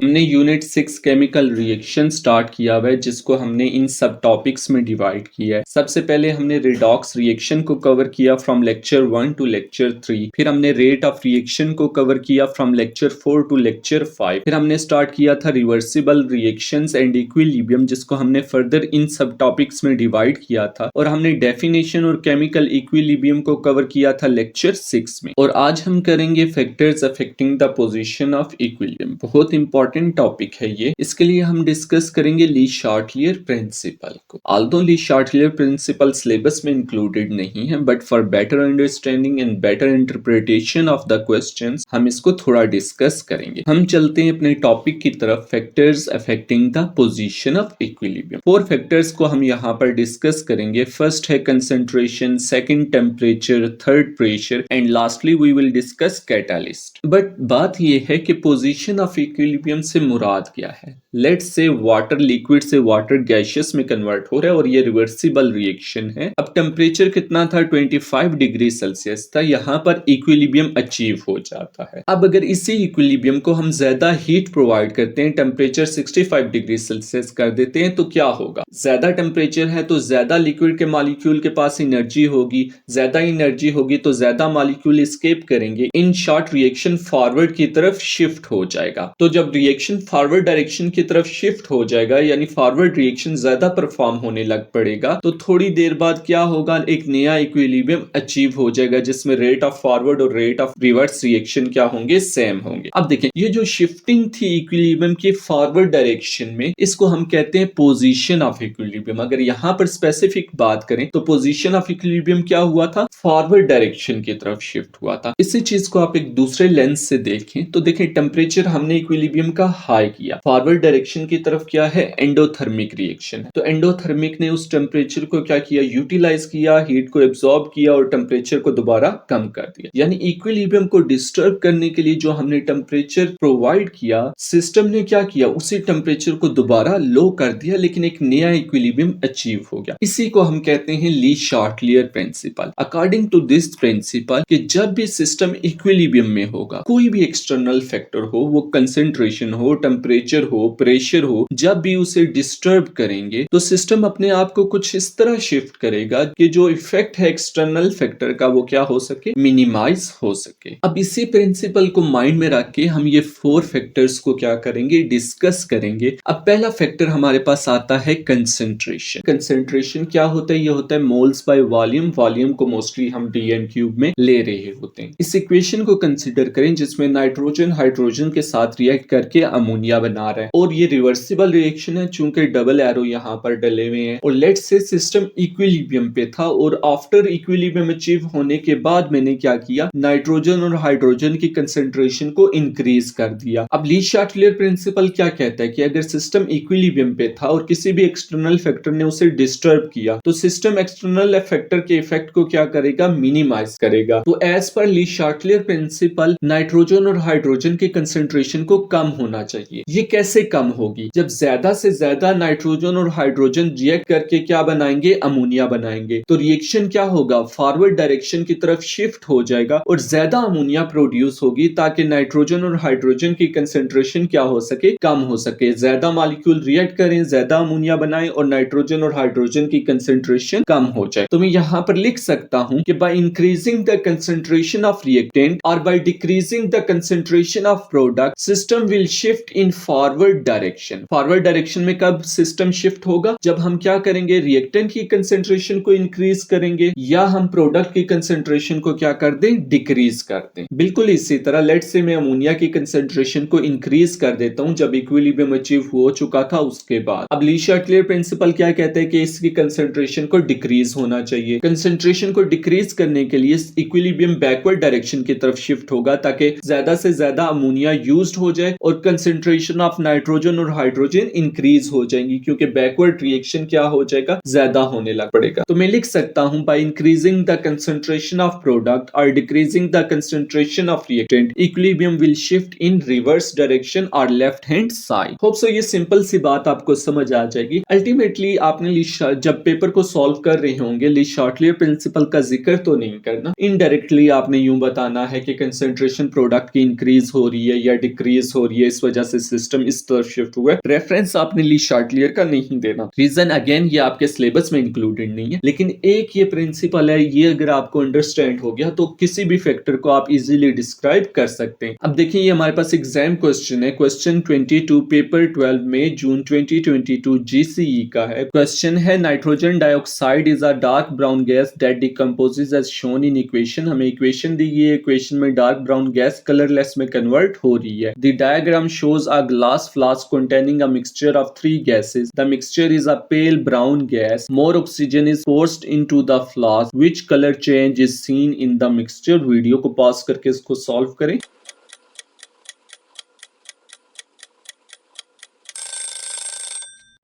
हमने unit 6 chemical reaction start किया हुआ है जिसको हमने इन सब टॉपिक्स में डिवाइड किया है। सबसे पहले हमने रिडॉक्स रिएक्शन को कवर किया फ्रॉम लेक्चर 1 टू लेक्चर 3। फिर हमने रेट ऑफ रिएक्शन को कवर किया फ्रॉम लेक्चर 4 टू लेक्चर 5। फिर हमने स्टार्ट किया था रिवर्सिबल रिएक्शंस एंड इक्विलिब्रियम जिसको हमने फर्दर इन सब टॉपिक्स में डिवाइड किया था और हमने डेफिनेशन और केमिकल इक्विलिब्रियम को कवर किया था लेक्चर 6 में। और आज हम करेंगे factors affecting the position of equilibrium. बहुत इंपॉर्टेंट टॉपिक है ये। इसके लिए हम डिस्कस करेंगे ली शार्टलियर प्रिंसिपल को। ऑल्दो ली शार्टलियर प्रिंसिपल सिलेबस में इंक्लूडेड नहीं है, but for better understanding and better interpretation of the questions हम इसको थोड़ा डिस्कस करेंगे। हम चलते हैं अपने टॉपिक की तरफ, factors affecting the position of equilibrium. 4 factors को हम यहाँ पर डिस्कस करेंगे। फर्स्ट है concentration, second temperature, third pressure and lastly we will discuss catalyst. But बात यह है कि पोजीशन ऑफ इक्विलिब्रियम से मुराद क्या है। लेट्स से वाटर लिक्विड से वाटर गैसियस में कन्वर्ट हो रहा है और ये रिवर्सिबल रिएक्शन है। अब टेम्परेचर कितना था, 25 डिग्री सेल्सियस था। यहाँ पर इक्विलिब्रियम अचीव हो जाता है। अब अगर इसी इक्विलिब्रियम को हम ज्यादा हीट प्रोवाइड करते हैं, टेम्परेचर 65 डिग्री सेल्सियस कर देते हैं, तो क्या होगा। ज्यादा टेम्परेचर है तो ज्यादा लिक्विड के मॉलिक्यूल के पास एनर्जी होगी, ज्यादा एनर्जी होगी तो ज्यादा मॉलिक्यूल एस्केप करेंगे। इन शॉर्ट रिएक्शन फॉरवर्ड की तरफ शिफ्ट हो जाएगा। तो जब रिएक्शन फॉरवर्ड डायरेक्शन की तरफ शिफ्ट हो जाएगा यानी फॉरवर्ड रिएक्शन ज्यादा परफॉर्म होने लग पड़ेगा, तो थोड़ी देर बाद क्या होगा, एक नया इक्विलिब्रियम अचीव हो जाएगा जिसमें रेट ऑफ फॉरवर्ड और रेट ऑफ रिवर्स रिएक्शन क्या होंगे, सेम होंगे। अब देखें, ये जो शिफ्टिंग थी इक्विलिब्रियम की फॉरवर्ड डायरेक्शन में, इसको हम कहते हैं पोजीशन ऑफ इक्विलिब्रियम। अगर यहां पर स्पेसिफिक बात करें तो पोजीशन ऑफ इक्विलिब्रियम क्या हुआ था, फॉरवर्ड डायरेक्शन की तरफ शिफ्ट हुआ था। इसी चीज को आप एक दूसरे लेंस से देखें तो देखें, टेम्परेचर हमने इक्विलिब्रियम का हाई किया, फॉरवर्ड डायरेक्शन की तरफ क्या है, एंडोथर्मिक रिएक्शन है। तो एंडोथर्मिक ने उस टेम्परेचर को क्या किया, यूटिलाइज किया, हीट को एब्सॉर्ब किया और टेम्परेचर को दोबारा कम कर दिया। यानी इक्विलिब्रियम को डिस्टर्ब करने के लिए जो हमने टेम्परेचर प्रोवाइड किया, सिस्टम ने क्या किया, उसी टेम्परेचर को दोबारा लो कर दिया, लेकिन एक नया इक्विलिब्रियम अचीव हो गया। इसी को हम कहते हैं Le Chatelier principle. According to this principle कि जब भी सिस्टम इक्विलिब्रियम में होगा, कोई भी एक्सटर्नल फैक्टर हो, वो कंसेंट्रेशन हो, टेम्परेचर हो, प्रेशर हो, जब भी उसे डिस्टर्ब करेंगे तो सिस्टम अपने आप को कुछ इस तरह शिफ्ट करेगा कि जो इफेक्ट है एक्सटर्नल फैक्टर का वो क्या हो सके, मिनिमाइज हो सके। अब इसी प्रिंसिपल को माइंड में रख के हम ये 4 फैक्टर्स को क्या करेंगे, डिस्कस करेंगे। अब पहला फैक्टर हमारे पास आता है कंसेंट्रेशन। कंसेंट्रेशन क्या होता है, ये होता है मोल्स बाय वॉल्यूम। वॉल्यूम को मोस्टली हम dn क्यूब में ले रहे होते हैं। इस इक्वेशन को कंसिडर करें जिसमें नाइट्रोजन हाइड्रोजन के साथ रिएक्ट करके अमोनिया बना रहा है और ये रिवर्सिबल रिएक्शन है चूंकि डबल एरो यहाँ पर डले हुए हैं। और लेट्स से सिस्टम इक्विलिब्रियम पे था और आफ्टर इक्विलिब्रियम अचीव होने के बाद मैंने क्या किया, नाइट्रोजन और हाइड्रोजन की कंसेंट्रेशन को इंक्रीज कर दिया। अब ली शार्टलियर प्रिंसिपल क्या कहता है कि अगर सिस्टम इक्विलिब्रियम पे था और किसी भी एक्सटर्नल फैक्टर ने उसे डिस्टर्ब किया तो सिस्टम एक्सटर्नल फैक्टर के इफेक्ट को क्या करेगा, मिनिमाइज करेगा। तो एज पर ली शार्टलियर प्रिंसिपल नाइट्रोजन और हाइड्रोजन की कंसेंट्रेशन को कम होना चाहिए। ये कैसे कम होगी, जब ज्यादा से ज्यादा नाइट्रोजन और हाइड्रोजन रिएक्ट करके क्या बनाएंगे, अमोनिया बनाएंगे। तो रिएक्शन क्या होगा, फॉरवर्ड डायरेक्शन की तरफ शिफ्ट हो जाएगा और ज्यादा अमोनिया प्रोड्यूस होगी ताकि नाइट्रोजन और हाइड्रोजन की कंसेंट्रेशन क्या हो सके, कम हो सके। ज्यादा मॉलिक्यूल रिएक्ट करें, ज्यादा अमोनिया बनाएं और नाइट्रोजन और हाइड्रोजन की कंसेंट्रेशन कम हो जाए। तो मैं यहाँ पर लिख सकता हूं कि by increasing the concentration of reactant और by decreasing the concentration of product, system will shift in forward direction. Forward direction में कब सिस्टम शिफ्ट होगा, जब हम क्या करेंगे, रिएक्टेंट की कंसेंट्रेशन को इंक्रीज करेंगे या हम प्रोडक्ट की कंसेंट्रेशन को क्या कर दें, डिक्रीज कर दें। बिल्कुल इसी तरह लेट्स से मैं अमोनिया की कंसेंट्रेशन को इंक्रीज कर देता हूं जब इक्विलिब्रियम अचीव हो चुका था उसके बाद। अब ली शार्टलियर प्रिंसिपल क्या कहता है कि इसकी कंसेंट्रेशन को डिक्रीज होना चाहिए। कंसेंट्रेशन को डिक्रीज करने के लिए इक्विलिब्रियम बैकवर्ड डायरेक्शन की तरफ शिफ्ट होगा ताकि ज्यादा से ज्यादा अमोनिया यूज्ड हो जाए और कंसेंट्रेशन ऑफ नाइट्रोजन नाइट्रोजन और हाइड्रोजन इंक्रीज हो जाएंगी क्योंकि बैकवर्ड रिएक्शन क्या हो जाएगा, ज्यादा होने लग पड़ेगा। तो मैं लिख सकता हूं by increasing the concentration of product और decreasing the concentration of reactant equilibrium will shift in reverse direction और left hand side. Hope so ये सिंपल सी बात आपको समझ आ जाएगी। अल्टीमेटली आपने जब पेपर को सॉल्व कर रहे होंगे ली शॉर्टलियर प्रिंसिपल का जिक्र तो नहीं करना, इनडायरेक्टली आपने यूं बताना है कि कंसंट्रेशन प्रोडक्ट की इंक्रीज हो रही है या डिक्रीज हो रही है, इस वजह से सिस्टम इस तरफ शिफ्ट हुआ है। रेफरेंस आपने ली शॉर्टलियर का नहीं देना। रीजन अगेन ये आपके सिलेबस में इंक्लूडेड नहीं है, लेकिन एक ये प्रिंसिपल है, ये अगर आपको अंडरस्टैंड हो गया तो किसी भी फैक्टर को आप इजीली डिस्क्राइब कर सकते हैं। अब देखिए ये हमारे पास एग्जाम क्वेश्चन है, क्वेश्चन 22 पेपर 12 में जून 2022 GCE का है। क्वेश्चन है nitrogen dioxide is a dark brown gas that decomposes as shown in equation. हमें इक्वेशन दी गई है, इक्वेशन में डार्क ब्राउन गैस कलरलेस में कन्वर्ट हो रही है। The diagram shows a glass flask containing a mixture of three gases. The mixture is a pale brown gas. More oxygen is forced into the flask. Which color change is seen in the mixture? Video को pause करके इसको solve करें।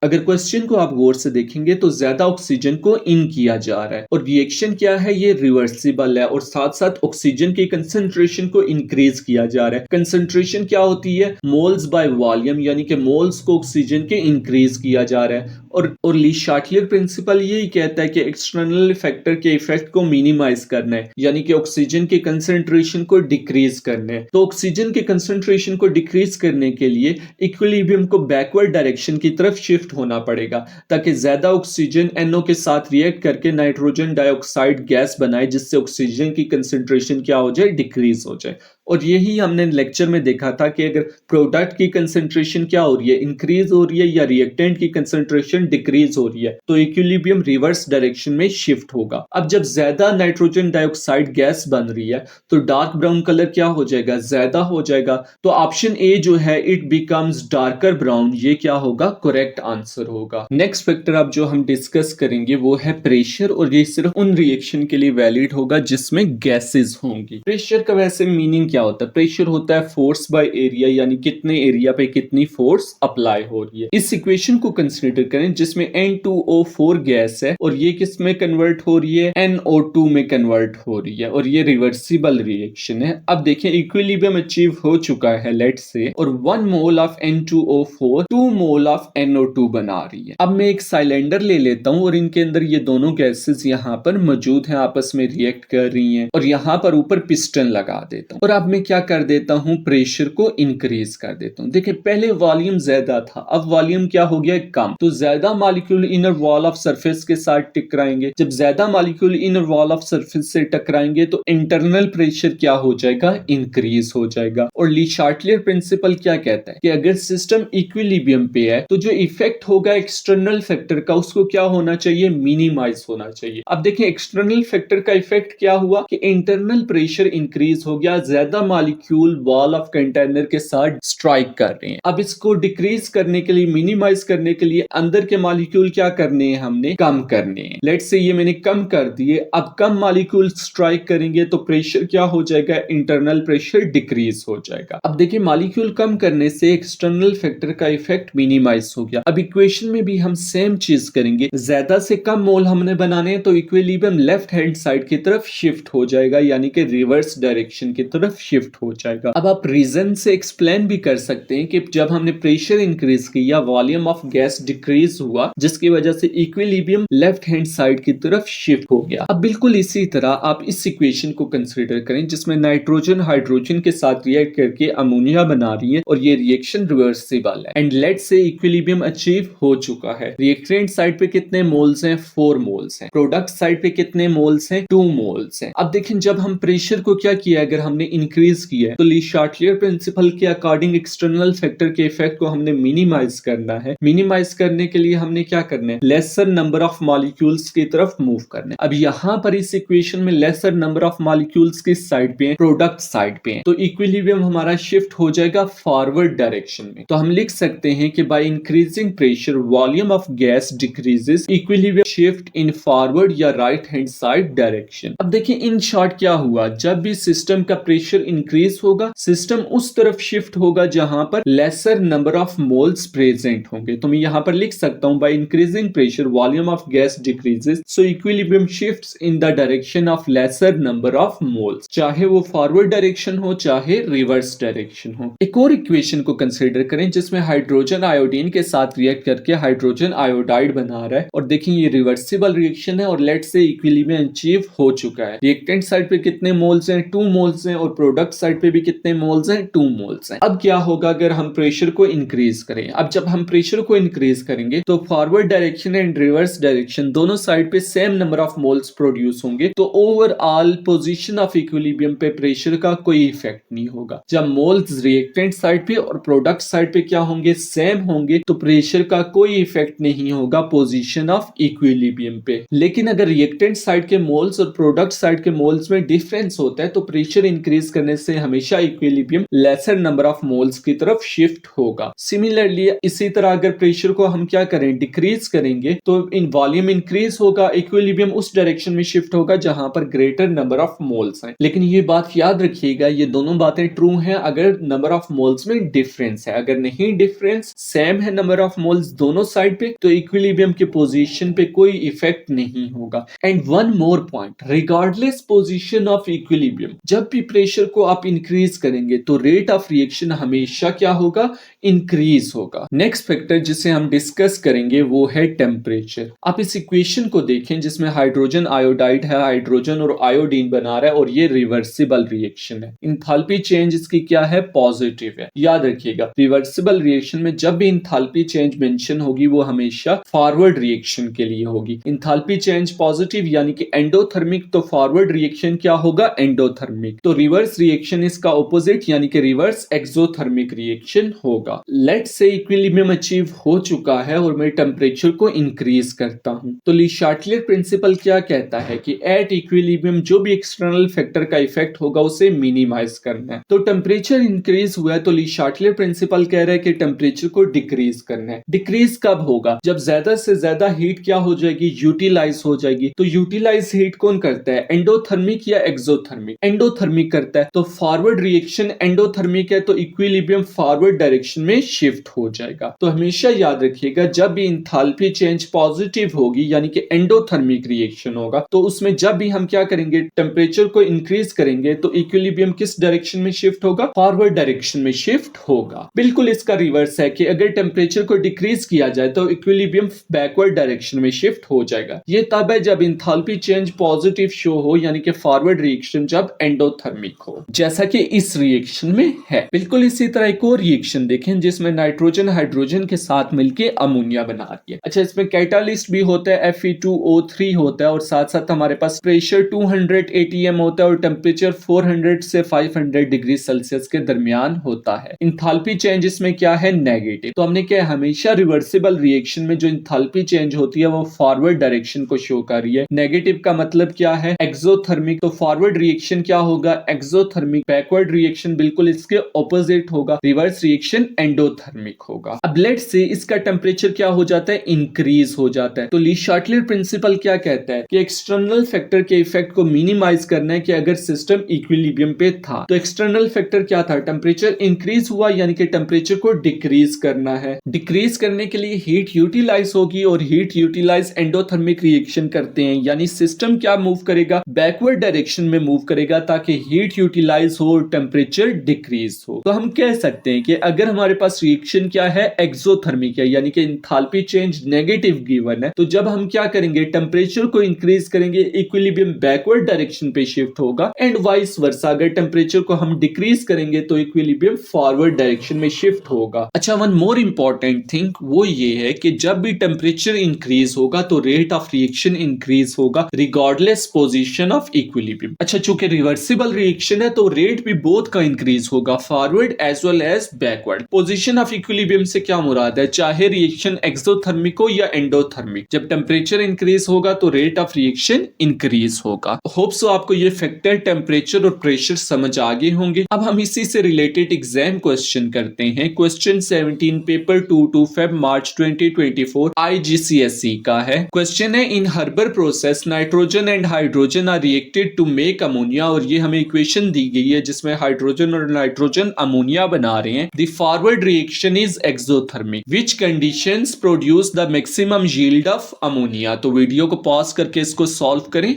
अगर question को आप गौर से देखेंगे तो ज्यादा ऑक्सीजन को इन किया जा रहा है और रिएक्शन क्या है, ये रिवर्सिबल है और साथ साथ ऑक्सीजन की कंसंट्रेशन को इंक्रीज किया जा रहा है। कंसंट्रेशन क्या होती है, मोल्स बाय वॉल्यूम, यानी कि मोल्स को ऑक्सीजन के इंक्रीज किया जा रहा है। और ली शार्टलियर प्रिंसिपल यही कहता है कि एक्सटर्नल फैक्टर के इफेक्ट को मिनिमाइज करना है, यानी कि ऑक्सीजन के कंसंट्रेशन को डिक्रीज करना है। तो ऑक्सीजन के कंसंट्रेशन को डिक्रीज करने के लिए इक्विलिब्रियम को बैकवर्ड डायरेक्शन की तरफ शिफ्ट होना पड़ेगा ताकि ज्यादा ऑक्सीजन NO के साथ रिएक्ट करके नाइट्रोजन डाइऑक्साइड गैस बनाए, जिससे ऑक्सीजन की कंसंट्रेशन क्या हो जाए, डिक्रीज हो जाए। और यही हमने लेक्चर में देखा था कि अगर प्रोडक्ट की कंसंट्रेशन क्या हो रही है, इंक्रीज हो रही है या रिएक्टेंट की कंसंट्रेशन डिक्रीज हो रही है, तो इक्विलिब्रियम रिवर्स डायरेक्शन में शिफ्ट होगा। अब जब ज्यादा नाइट्रोजन डाइऑक्साइड गैस बन रही है तो डार्क ब्राउन कलर क्या हो जाएगा, ज्यादा हो जाएगा। तो ऑप्शन ए जो है इट बिकम्स डार्कर ब्राउन, ये क्या होगा, करेक्ट आंसर होगा। नेक्स्ट फैक्टर अब जो हम डिस्कस करेंगे वो है प्रेशर, और ये सिर्फ उन रिएक्शन के लिए वैलिड होगा जिसमें गैसेस होंगी। प्रेशर का वैसे मीनिंग क्या होता है, प्रेशर होता है फोर्स बाय एरिया, यानी कितने एरिया पे कितनी फोर्स अप्लाई हो रही है। इस इक्वेशन को कंसीडर करें जिसमें N2O4 गैस है और ये किस में कन्वर्ट हो रही है, NO2 में कन्वर्ट हो रही है और ये रिवर्सिबल रिएक्शन है। अब देखें इक्विलिब्रियम अचीव हो चुका है लेट से, और 1 mole of N2O4 2 mole of NO2 बना रही है। अब मैं एक सिलेंडर ले लेता हूं और इनके अंदर ये दोनों गैसेस यहाँ पर मौजूद हैं, आपस में रिएक्ट कर रही हैं, और यहाँ पर ऊपर पिस्टन लगा देता हूँ और अब मैं क्या कर देता हूँ, प्रेशर को इंक्रीज कर देता हूँ। देखिए पहले वॉल्यूम ज्यादा था, अब वॉल्यूम क्या हो गया, कम। तो ज्यादा molecule inner wall of surface के साथ टकराएंगे। जब ज्यादा molecule inner wall of surface से टकराएंगे तो इंटरनल प्रेशर क्या हो जाएगा, इंक्रीज हो जाएगा। और ली शार्टलियर प्रिंसिपल क्या कहता है कि अगर सिस्टम इक्विलिब्रियम पे है तो जो इफेक्ट होगा एक्सटर्नल फैक्टर का, उसको क्या होना चाहिए, मिनिमाइज होना चाहिए। अब देखें एक्सटर्नल फैक्टर का इफेक्ट क्या हुआ कि इंटरनल प्रेशर इंक्रीज हो गया, ज्यादा मॉलिक्यूल वॉल ऑफ कंटेनर के साथ स्ट्राइक कर रहे हैं। अब इसको डिक्रीज करने के लिए, मिनिमाइज करने के लिए अंदर के मॉलिक्यूल क्या करने हैं, हमने कम करने हैं। लेट्स से ये मैंने कम कर दिए, अब कम मॉलिक्यूल स्ट्राइक करेंगे तो प्रेशर क्या हो जाएगा, इंटरनल प्रेशर डिक्रीज हो जाएगा। अब देखिए मॉलिक्यूल कम करने से एक्सटर्नल फैक्टर का इफेक्ट मिनिमाइज हो गया। अब इक्वेशन में भी हम सेम चीज करेंगे, ज्यादा से कम मोल हमने बनाने हैं तो इक्विलिब्रियम लेफ्ट हैंड साइड की तरफ शिफ्ट हो जाएगा, यानी कि रिवर्स डायरेक्शन की तरफ शिफ्ट हो जाएगा। अब आप रीजन से एक्सप्लेन भी कर सकते हैं कि जब हमने प्रेशर इंक्रीज किया, वॉल्यूम ऑफ गैस डिक्रीज हुआ, जिसकी वजह से इक्विलिब्रियम लेफ्ट हैंड साइड की तरफ शिफ्ट हो गया। अब बिल्कुल इसी तरह आप इस इक्वेशन को कंसीडर करें जिसमें नाइट्रोजन हाइड्रोजन के साथ रिएक्ट करके अमोनिया बना रही है और ये रिएक्शन रिवर्सिबल है। एंड लेट से इक्विलिब्रियम अचीव हो चुका है। रिएक्टेंट साइड पे कितने मोल्स हैं, 4 मोल्स हैं। प्रोडक्ट साइड पे कितने मोल्स हैं, 2 मोल्स हैं। अब देखें जब हम प्रेशर को क्या किया, अगर हमने इंक्रीज किया है तो ली शार्टलियर प्रिंसिपल के अकॉर्डिंग एक्सटर्नल फैक्टर के इफेक्ट को हमने मिनिमाइज करना है। मिनिमाइज करने के लिए हमने क्या करना है, लेसर नंबर ऑफ मॉलिक्यूल्स की तरफ मूव करना है। अब यहाँ पर इस इक्वेशन में लेसर नंबर ऑफ मॉलिक्यूल्स किस साइड पे है, प्रोडक्ट साइड पे है, तो इक्विलिब्रियम हमारा शिफ्ट हो जाएगा फॉरवर्ड डायरेक्शन में। तो हम लिख सकते हैं कि by increasing pressure volume of gas decreases equilibrium shift in forward या right hand side direction। अब देखिए इन शॉर्ट क्या हुआ, जब भी सिस्टम का प्रेशर इंक्रीज होगा सिस्टम उस तरफ शिफ्ट होगा जहां पर laser number of moles present होंगे। तो मैं यहां पर लिख सकता हूं by increasing pressure volume of gas decreases so equilibrium shifts in the direction of lesser number of moles, चाहे वो फॉरवर्ड डायरेक्शन हो चाहे रिवर्स डायरेक्शन हो। एक और इक्वेशन को कंसीडर करें जिसमें हाइड्रोजन आयोडीन के साथ रिएक्ट करके हाइड्रोजन आयोडाइड बना रहा है और देखिए ये रिवर्सिबल रिएक्शन है और लेट से इक्विलिब्रियम अचीव हो चुका है। रिएक्टेंट साइड पे कितने मोल्स हैं, 2 मोल्स हैं और प्रोडक्ट साइड पे भी कितने मोल्स हैं, 2 मोल्स हैं। अब क्या होगा अगर हम प्रेशर को इंक्रीज करें, अब जब हम प्रेशर को इंक्रीज करेंगे तो forward direction and reverse direction दोनों साइड पे same number of moles produce होंगे, तो ओवरऑल पोजीशन ऑफ इक्विलिब्रियम पे प्रेशर का कोई इफेक्ट नहीं होगा। जब मोल्स रिएक्टेंट साइड पे और प्रोडक्ट साइड पे क्या होंगे, सेम होंगे, तो प्रेशर का कोई इफेक्ट नहीं होगा पोजीशन ऑफ इक्विलिब्रियम पे। लेकिन अगर रिएक्टेंट साइड के मोल्स और प्रोडक्ट साइड के मोल्स में डिफरेंस होता है तो प्रेशर इंक्रीज करने से हमेशा equilibrium laser number of moles की तरफ शिफ्ट होगा। सिमिलरली इसी तरह अगर प्रेशर को हम क्या करें, डिक्रीज करेंगे तो इन वॉल्यूम इंक्रीज होगा, इक्विलिब्रियम उस डायरेक्शन में शिफ्ट होगा जहां पर ग्रेटर नंबर ऑफ मोल्स हैं। लेकिन ये बात याद रखिएगा ये दोनों बातें ट्रू हैं अगर नंबर ऑफ मोल्स में डिफरेंस है। अगर नहीं डिफरेंस सेम है नंबर ऑफ मोल्स दोनों साइड पे तो इक्विलिब्रियम के पोजीशन पे कोई इफेक्ट नहीं होगा। And one more point, regardless position of equilibrium, जब भी प्रेशर को आप इंक्रीज करेंगे तो रेट ऑफ रिएक्शन हमेशा क्या होगा, इंक्रीज होगा। नेक्स्ट फैक्टर जिसे हम डिस्कस करेंगे वो है टेम्परेचर। आप इस इक्वेशन को देखें जिसमें हाइड्रोजन आयोडाइड है, हाइड्रोजन और आयोडीन बना रहा है और ये रिवर्सिबल रिएक्शन है। इंथैल्पी चेंज इसकी क्या है, पॉजिटिव है। याद रखिएगा रिवर्सिबल रिएक्शन में जब भी इंथैल्पी चेंज मेंशन होगी वो हमेशा फॉरवर्ड रिएक्शन के लिए होगी। इंथैल्पी चेंज पॉजिटिव यानी कि एंडोथर्मिक, तो फॉरवर्ड रिएक्शन क्या होगा, एंडोथर्मिक। तो रिवर्स रिएक्शन इसका ऑपोजिट यानी कि रिवर्स एक्सोथर्मिक रिएक्शन होगा। लेट्स से इक्विलिब्रियम अचीव हो चुका है और मैं टेम्परेचर को इंक्रीज करता हूं तो ली शार्टलियर प्रिंसिपल क्या कहता है कि एट इक्विलिब्रियम जो भी एक्सटर्नल फैक्टर का इफेक्ट होगा उसे मिनिमाइज करना है। तो टेम्परेचर इंक्रीज हुआ है तो ली शार्टलियर प्रिंसिपल कह रहा है कि टेम्परेचर को डिक्रीज करना है। डिक्रीज कब होगा, जब ज्यादा से ज्यादा हीट क्या हो जाएगी, यूटिलाइज हो जाएगी। तो यूटिलाइज हीट कौन करता है, एंडोथर्मिक या एक्सोथर्मिक, एंडोथर्मिक करता है। तो फॉरवर्ड रिएक्शन एंडोथर्मिक है तो इक्विलिब्रियम फॉरवर्ड डायरेक्शन में शिफ्ट हो जाएगा। तो हमेशा याद रखिएगा जब भी इंथैल्पी चेंज पॉजिटिव होगी यानी कि एंडोथर्मिक रिएक्शन होगा तो उसमें जब भी हम क्या करेंगे, टेम्परेचर को इंक्रीज करेंगे तो इक्विलिब्रियम किस डायरेक्शन में शिफ्ट होगा, फॉरवर्ड डायरेक्शन में शिफ्ट होगा। बिल्कुल इसका रिवर्स है कि अगर टेम्परेचर को डिक्रीज किया जाए तो इक्विलिब्रियम बैकवर्ड डायरेक्शन में शिफ्ट हो जाएगा। ये तब है जब इंथैल्पी चेंज पॉजिटिव शो हो यानी कि फॉरवर्ड रिएक्शन जब एंडोथर्मिक हो, जैसा कि इस रिएक्शन में है। बिल्कुल इसी तरह एक और रिएक्शन देखें जिसमें नाइट्रोजन हाइड्रोजन के साथ मिलके अमोनिया बना रही है। अच्छा इसमें कैटालिस्ट भी होता है, Fe2O3 होता है और साथ साथ हमारे पास प्रेशर 200 atm होता है और टेम्परेचर 400 से 500 डिग्री सेल्सियस के दरमियान होता है। इंथैल्पी चेंज इसमें क्या है, नेगेटिव। तो हमने क्या हमेशा रिवर्सिबल रिएक्शन में जो इंथैल्पी चेंज होती है वो फॉरवर्ड डायरेक्शन को शो कर रही है। नेगेटिव का मतलब क्या है, एक्सोथर्मिक। तो फॉरवर्ड रिएक्शन क्या होगा, एक्सोथर्मिक। बैकवर्ड रिएक्शन बिल्कुल इसके ऑपोजिट होगा, रिवर्स रिएक्शन एंडोथर्मिक होगा। अब लेट्स से इसका टेम्परेचर क्या हो जाता है, इंक्रीज हो जाता है। तो ली शार्टलियर प्रिंसिपल क्या कहता है कि एक्सटर्नल फैक्टर के इफेक्ट को मिनिमाइज करना है कि अगर सिस्टम इक्विलिब्रियम पे था तो एक्सटर्नल फैक्टर क्या था, टेम्परेचर इंक्रीज हुआ यानी कि टेम्परेचर को डिक्रीज करना है। डिक्रीज करने के लिए हीट यूटिलाइज होगी और हीट यूटिलाइज एंडोथर्मिक रिएक्शन करते हैं यानी सिस्टम क्या मूव करेगा, बैकवर्ड डायरेक्शन में मूव करेगा ताकि हीट यूटिलाइज हो और टेम्परेचर डिक्रीज हो। तो हम कह सकते हैं कि अगर हमारे पास रिएक्शन क्या है, एक्सोथर्मिक है यानी कि इंथैल्पी चेंज नेगेटिव गिवन है, तो जब हम क्या करेंगे, टेम्परेचर को इंक्रीज करेंगे इक्विलिब्रियम बैकवर्ड डायरेक्शन पे शिफ्ट होगा एंड वाइस वर्सा। अगर टेम्परेचर को हम डिक्रीज करेंगे तो इक्विलिब्रियम फॉरवर्ड डायरेक्शन में शिफ्ट होगा। अच्छा वन मोर इंपॉर्टेंट थिंग वो ये है कि जब भी टेम्परेचर इंक्रीज होगा तो रेट ऑफ रिएक्शन इंक्रीज होगा रिगार्डलेस पोजीशन ऑफ इक्विलिब्रियम। अच्छा चूंकि रिवर्सिबल रिएक्शन है तो रेट भी बोथ का इंक्रीज होगा, forward as well as backward. Position of equilibrium से क्या मुराद है, चाहे रिएक्शन एक्सोथर्मिक हो या एंडोथर्मिक, जब टेम्परेचर इंक्रीज होगा तो रेट ऑफ रिएक्शन इंक्रीज होगा। होप सो आपको ये फैक्टर टेम्परेचर और प्रेशर समझ आ गए होंगे। अब हम इसी से रिलेटेड एग्जाम क्वेश्चन करते हैं। Question 17 paper 2 two Feb March 2024 IGCSE का है। क्वेश्चन है in Haber process nitrogen and hydrogen are reacted to make ammonia, और ये हमें इक्वेशन दी गई है जिसमें हाइड्रोजन और नाइट्रोजन अमोनिया बना रहे हैं। The forward reaction is exothermic, which conditions produce the maximum yield of ammonia. तो वीडियो को पॉज करके इसको सॉल्व करें।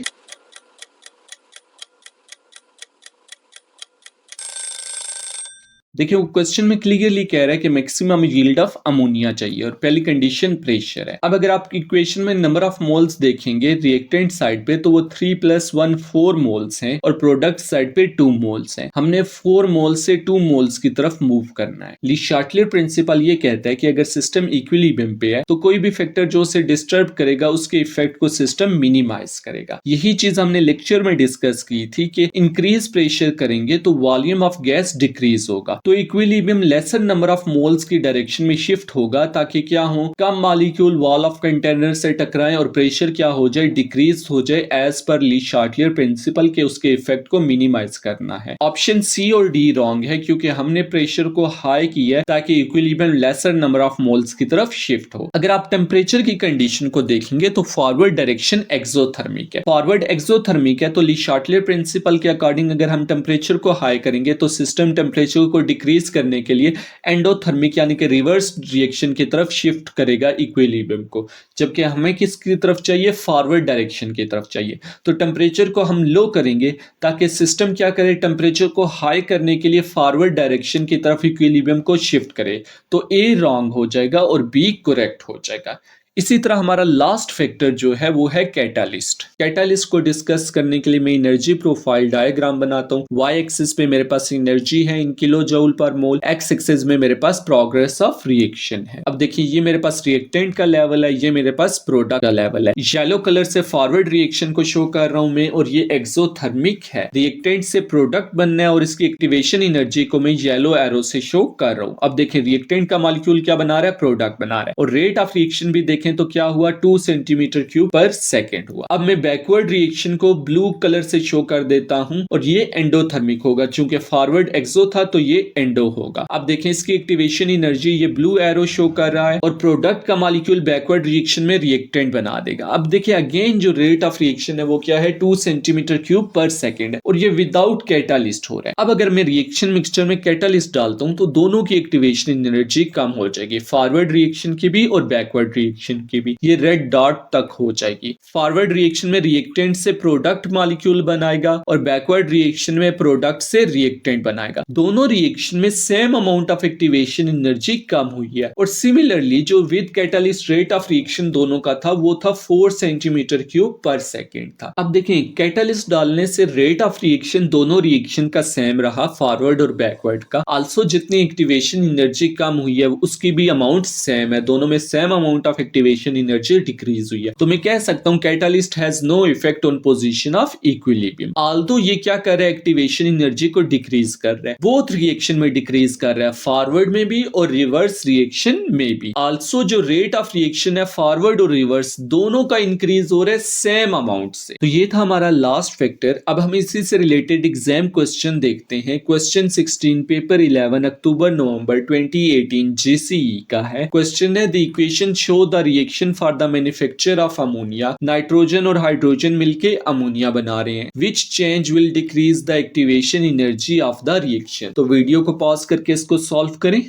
देखिए वो क्वेश्चन में क्लियरली कह रहा है कि मैक्सिमम यील्ड ऑफ अमोनिया चाहिए और पहली कंडीशन प्रेशर है। अब अगर आप इक्वेशन में नंबर ऑफ मोल्स देखेंगे रिएक्टेंट साइड पे तो वो 3 + 1 4 मोल्स हैं और प्रोडक्ट साइड पे 2 मोल्स हैं। हमने 4 मोल्स से 2 मोल्स की तरफ मूव करना है। ली शार्टलियर प्रिंसिपल ये कहता है कि अगर सिस्टम इक्विलिब्रियम पे है तो कोई भी फैक्टर जो उसे डिस्टर्ब करेगा उसके इफेक्ट को सिस्टम मिनिमाइज करेगा। यही चीज हमने लेक्चर में डिस्कस की थी कि इंक्रीज प्रेशर करेंगे तो वॉल्यूम ऑफ गैस डिक्रीज होगा, तो equilibrium laser number of moles की डायरेक्शन में शिफ्ट होगा ताकि क्या हो, कम मॉलिक्यूल वॉल ऑफ कंटेनर से टकराएं और प्रेशर क्या हो जाए, डिक्रीज हो जाए एज पर ली शार्टलियर प्रिंसिपल के उसके इफेक्ट को मिनिमाइज करना है। ऑप्शन सी और डी रॉन्ग है क्योंकि हमने प्रेशर को हाई किया ताकि equilibrium laser number of moles की तरफ शिफ्ट हो। अगर आप टेम्परेचर की कंडीशन को देखेंगे तो फॉरवर्ड डायरेक्शन एक्सोथर्मिक है। फॉरवर्ड एक्सोथर्मिक है तो ली शार्टलियर प्रिंसिपल के अकॉर्डिंग अगर हम टेम्परेचर को हाई करेंगे तो सिस्टम टेम्परेचर को डिक्रीज करने के लिए एंडोथर्मिक यानी कि रिवर्स रिएक्शन की तरफ शिफ्ट करेगा इक्विलिब्रियम को, जबकि हमें किसकी तरफ चाहिए, फॉरवर्ड डायरेक्शन की तरफ चाहिए। तो टेम्परेचर को हम लो करेंगे ताकि सिस्टम क्या करे, टेम्परेचर को हाई करने के लिए फॉरवर्ड डायरेक्शन की तरफ इक्विलिब्रियम को शिफ्ट करे। तो ए रॉन्ग हो जाएगा और बी करेक्ट हो जाएगा। इसी तरह हमारा लास्ट फैक्टर जो है वो है कैटालिस्ट। कैटालिस्ट को डिस्कस करने के लिए मैं एनर्जी प्रोफाइल डायग्राम बनाता हूँ। वाई एक्सिस पे मेरे पास एनर्जी है इन किलो जूल पर मोल, एक्स एक्सिस में मेरे पास प्रोग्रेस ऑफ रिएक्शन है। अब देखिए ये मेरे पास रिएक्टेंट का लेवल है, ये मेरे पास प्रोडक्ट का लेवल है। येलो कलर से फॉरवर्ड रिएक्शन को शो कर रहा हूं मैं और ये एक्सोथर्मिक है। रिएक्टेंट से प्रोडक्ट बनना है और इसकी एक्टिवेशन एनर्जी को मैं येलो एरो से शो कर रहा हूं। अब देखिए रिएक्टेंट का मॉलिक्यूल क्या बना रहा है, प्रोडक्ट बना रहा है, और रेट ऑफ रिएक्शन भी देखें तो क्या हुआ, 2 सेंटीमीटर क्यूब पर सेकेंड हुआ। अब मैं बैकवर्ड रिएक्शन को ब्लू कलर से शो कर देता हूं और ये एंडोथर्मिक होगा, चूंकि फॉरवर्ड एक्सो था तो ये एंडो होगा। अब देखें इसकी एक्टिवेशन एनर्जी ये ब्लू एरो शो कर रहा है और प्रोडक्ट का मॉलिक्यूल बैकवर्ड रिएक्शन में रिएक्टेंट बना देगा। अब देखिए अगेन जो रेट ऑफ रिएक्शन है वो क्या है, 2 सेंटीमीटर क्यूब पर सेकेंड है और ये विदाउट कैटालिस्ट हो रहा है। अब अगर मैं रिएक्शन मिक्सचर में कैटालिस्ट डालता हूं तो दोनों की एक्टिवेशन एनर्जी कम हो जाएगी, फॉरवर्ड रिएक्शन की भी और बैकवर्ड रिएक्शन की भी। ये रेड डॉट तक हो जाएगी। फॉरवर्ड रिएक्शन में रिएक्टेंट से प्रोडक्ट मॉलिक्यूल बनाएगा और बैकवर्ड रिएक्शन में प्रोडक्ट से रिएक्टेंट बनाएगा। दोनों रिएक्शन में same amount of activation energy कम हुई है और सिमिलरली जो with catalyst rate of reaction दोनों का था वो था 4 सेंटीमीटर क्यूब पर सेकेंड था। अब देखें कैटालिस्ट डालने से रेट ऑफ रिएक्शन दोनों रिएक्शन का सेम रहा, फॉरवर्ड और बैकवर्ड का। आल्सो जितनी एक्टिवेशन एनर्जी कम हुई है उसकी भी अमाउंट सेम है, दोनों में same amount of activation energy decrease हुई है। तो मैं कह सकता हूं catalyst has no effect on position of equilibrium. Although ये क्या कर रहा है, एक्टिवेशन एनर्जी को डिक्रीज कर रहा है, बोथ रिएक्शन में डिक्रीज कर रहा है, फॉरवर्ड में भी और रिवर्स रिएक्शन में भी। आल्सो जो रेट ऑफ रिएक्शन है फॉरवर्ड और रिवर्स दोनों का इंक्रीज हो रहा है सेम अमाउंट से। तो ये था हमारा लास्ट फैक्टर। अब हम इसी से रिलेटेड एग्जाम क्वेश्चन देखते हैं। क्वेश्चन 16 पेपर 11 अक्टूबर नवंबर 2018 JCE का है। क्वेश्चन है the equation show the reaction for the manufacture of ammonia. Nitrogen और हाइड्रोजन मिलके अमोनिया बना रहे हैं। Which change will decrease the activation energy of the reaction. तो वीडियो को पॉज करके इसको सॉल्व करें।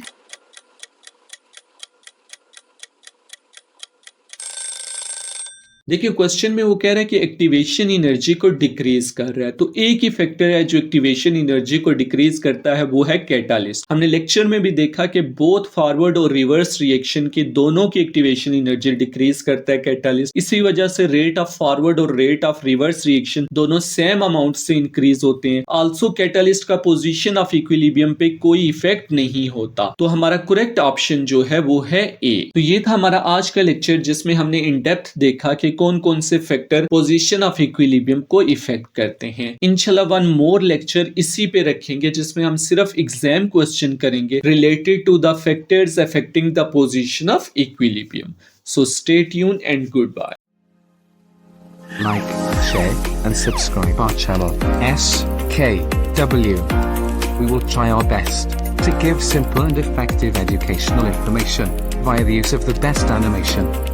देखिए क्वेश्चन में वो कह रहा है कि एक्टिवेशन एनर्जी को डिक्रीज कर रहा है, तो एक ही फैक्टर है जो एक्टिवेशन एनर्जी को डिक्रीज करता है वो है कैटालिस्ट। हमने लेक्चर में भी देखा कि बोथ फॉरवर्ड और रिवर्स रिएक्शन की दोनों की एक्टिवेशन एनर्जी डिक्रीज करता है कैटालिस्ट। इसी वजह से रेट ऑफ फॉरवर्ड और रेट ऑफ रिवर्स रिएक्शन दोनों सेम अमाउंट से इंक्रीज होते हैं। आल्सो कैटालिस्ट का पोजीशन ऑफ इक्विलिब्रियम पे कोई इफेक्ट नहीं होता। तो हमारा करेक्ट ऑप्शन जो है वो है ए। तो ये था हमारा आज का लेक्चर जिसमें हमने इन डेप्थ देखा कि कौन कौन से फैक्टर पोजीशन ऑफ इक्विलिब्रियम को इफेक्ट करते हैं। इंशाल्लाह वन मोर लेक्चर इसी पे रखेंगे जिसमें हम सिर्फ एग्जाम क्वेश्चन करेंगे related to the factors affecting the position of equilibrium. So stay tune and goodbye. Like, share and subscribe our channel SKW. We will try our best to give simple and effective educational information. via the use of the best animation.